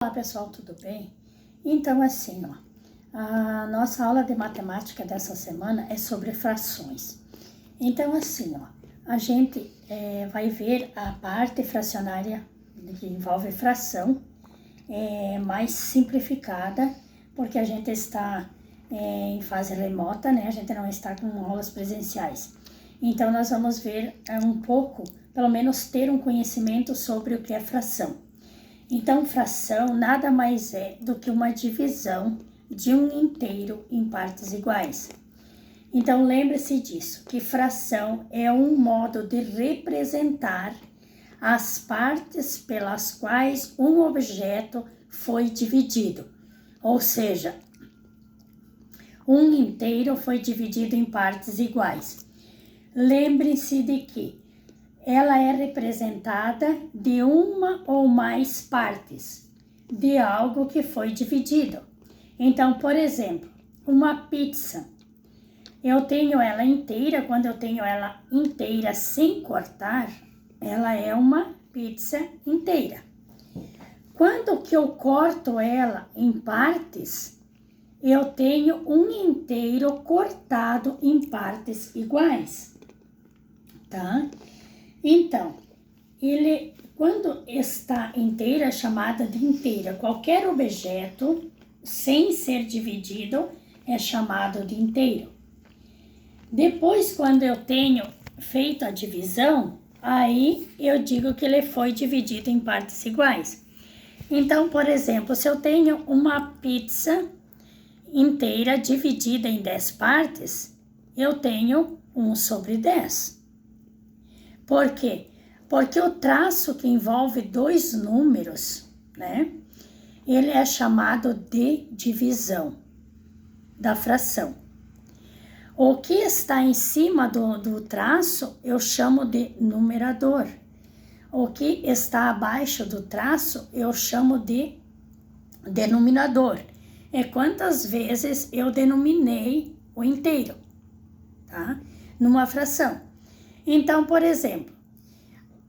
Olá pessoal, tudo bem? Então assim, a nossa aula de matemática dessa semana é sobre frações. Então assim, a gente vai ver a parte fracionária que envolve fração mais simplificada, porque a gente está em fase remota, né? A gente não está com aulas presenciais. Então nós vamos ver um pouco, pelo menos ter um conhecimento sobre o que é fração. Então, fração nada mais é do que uma divisão de um inteiro em partes iguais. Então, lembre-se disso, que fração é um modo de representar as partes pelas quais um objeto foi dividido. Ou seja, um inteiro foi dividido em partes iguais. Lembre-se de que ela é representada de uma ou mais partes de algo que foi dividido. Então, por exemplo, uma pizza. Eu tenho ela inteira, quando eu tenho ela inteira sem cortar, ela é uma pizza inteira. Quando que eu corto ela em partes, eu tenho um inteiro cortado em partes iguais, tá? Então, quando está inteira, é chamada de inteira. Qualquer objeto, sem ser dividido, é chamado de inteiro. Depois, quando eu tenho feito a divisão, aí eu digo que ele foi dividido em partes iguais. Então, por exemplo, se eu tenho uma pizza inteira dividida em 10 partes, eu tenho 1/10. Por quê? Porque o traço que envolve dois números, né? Ele é chamado de divisão da fração. O que está em cima do traço, eu chamo de numerador. O que está abaixo do traço, eu chamo de denominador. É quantas vezes eu denominei o inteiro, tá? Numa fração. Então, por exemplo,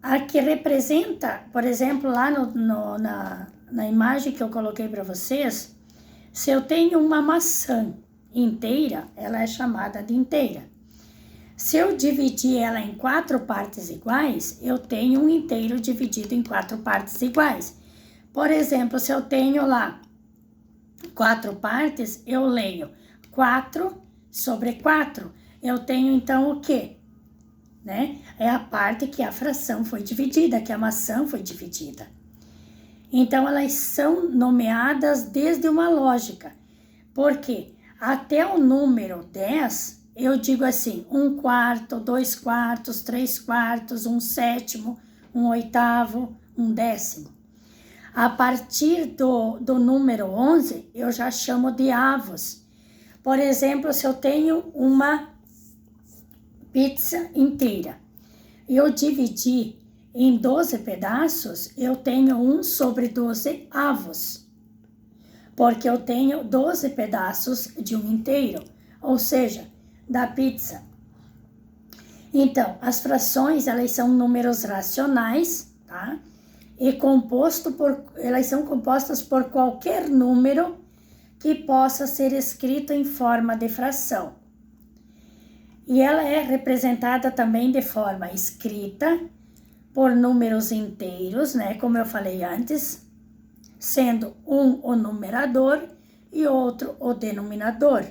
a que representa, por exemplo, lá na imagem que eu coloquei para vocês, se eu tenho uma maçã inteira, ela é chamada de inteira. Se eu dividir ela em 4 partes iguais, eu tenho um inteiro dividido em 4 partes iguais. Por exemplo, se eu tenho lá 4 partes, eu leio 4/4. Eu tenho então o quê? Né? É a parte que a fração foi dividida, que a maçã foi dividida. Então, elas são nomeadas desde uma lógica. Por quê? Até o número 10, eu digo assim, 1/4, 2/4, 3/4, 1/7, 1/8, 1/10. A partir do número 11, eu já chamo de avos. Por exemplo, se eu tenho uma pizza inteira, eu dividi em 12 pedaços, eu tenho 1/12 avos, porque eu tenho 12 pedaços de um inteiro, ou seja, da pizza. Então, as frações, elas são números racionais, tá? E elas são compostas por qualquer número que possa ser escrito em forma de fração. E ela é representada também de forma escrita por números inteiros, né? Como eu falei antes, sendo um o numerador e outro o denominador.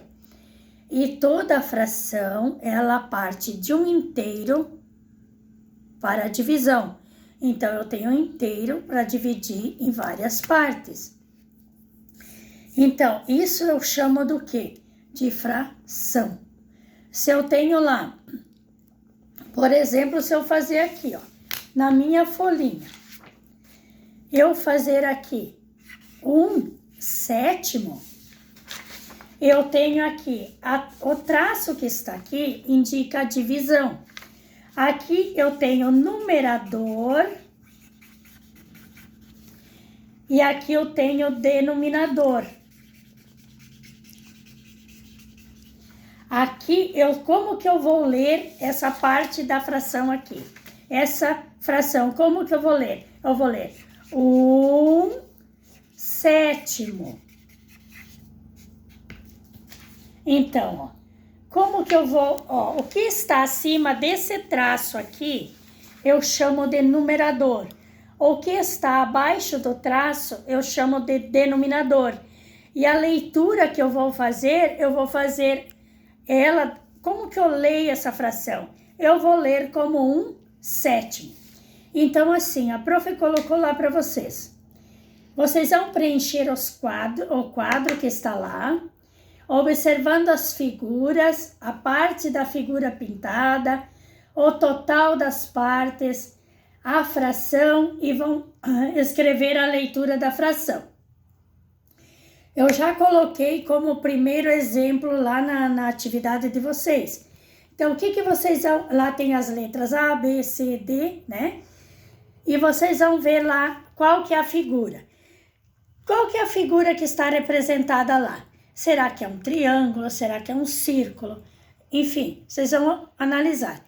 E toda fração, ela parte de um inteiro para a divisão. Então, eu tenho um inteiro para dividir em várias partes. Então, isso eu chamo do quê? De fração. Se eu tenho lá, por exemplo, se eu fazer aqui, na minha folhinha, eu fazer aqui 1/7, eu tenho aqui, o traço que está aqui indica a divisão. Aqui eu tenho numerador e aqui eu tenho denominador. Aqui, como que eu vou ler essa parte da fração aqui? Essa fração, como que eu vou ler? Eu vou ler 1/7 sétimo. Então, ó, como que eu vou... Ó, o que está acima desse traço aqui, eu chamo de numerador. O que está abaixo do traço, eu chamo de denominador. E a leitura que eu vou fazer ela... Como que eu leio essa fração? Eu vou ler como um sétimo. Então, assim, a prof colocou lá para vocês. Vocês vão preencher o quadro que está lá, observando as figuras, a parte da figura pintada, o total das partes, a fração e vão escrever a leitura da fração. Eu já coloquei como primeiro exemplo lá na atividade de vocês. Então, o que vocês vão... Lá tem as letras A, B, C, D, né? E vocês vão ver lá qual que é a figura. Qual que é a figura que está representada lá? Será que é um triângulo? Será que é um círculo? Enfim, vocês vão analisar.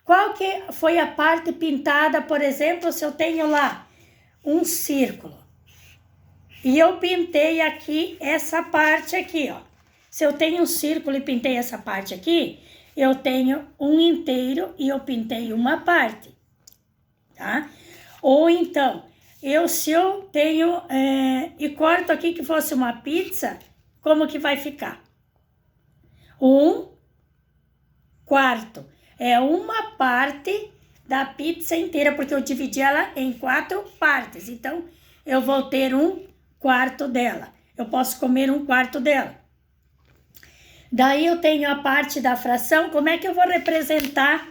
Qual que foi a parte pintada, por exemplo, se eu tenho lá um círculo? E eu pintei aqui essa parte aqui, ó. Se eu tenho um círculo e pintei essa parte aqui, eu tenho um inteiro e eu pintei uma parte, tá? Ou então, se eu tenho e corto aqui que fosse uma pizza, como que vai ficar? 1/4. É uma parte da pizza inteira, porque eu dividi ela em 4 partes. Então, eu vou ter 1/4 dela. Eu posso comer 1/4 dela. Daí eu tenho a parte da fração. Como é que eu vou representar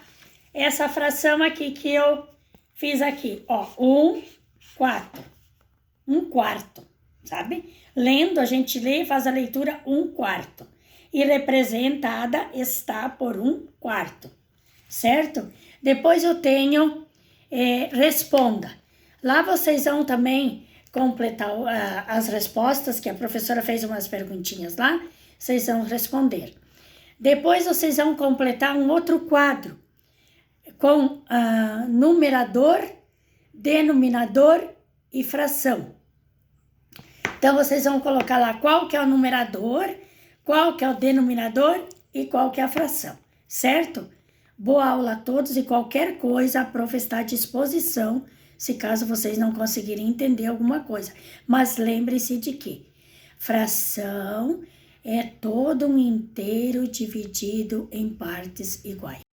essa fração aqui que eu fiz aqui? Ó, 1/4. 1/4, sabe? Lendo, a gente lê e faz a leitura 1/4. E representada está por 1/4, certo? Depois eu tenho responda. Lá vocês vão também completar as respostas, que a professora fez umas perguntinhas lá, vocês vão responder. Depois vocês vão completar um outro quadro com numerador, denominador e fração. Então, vocês vão colocar lá qual que é o numerador, qual que é o denominador e qual que é a fração, certo? Boa aula a todos e qualquer coisa a prof está à disposição, se caso vocês não conseguirem entender alguma coisa. Mas lembre-se de que fração é todo um inteiro dividido em partes iguais.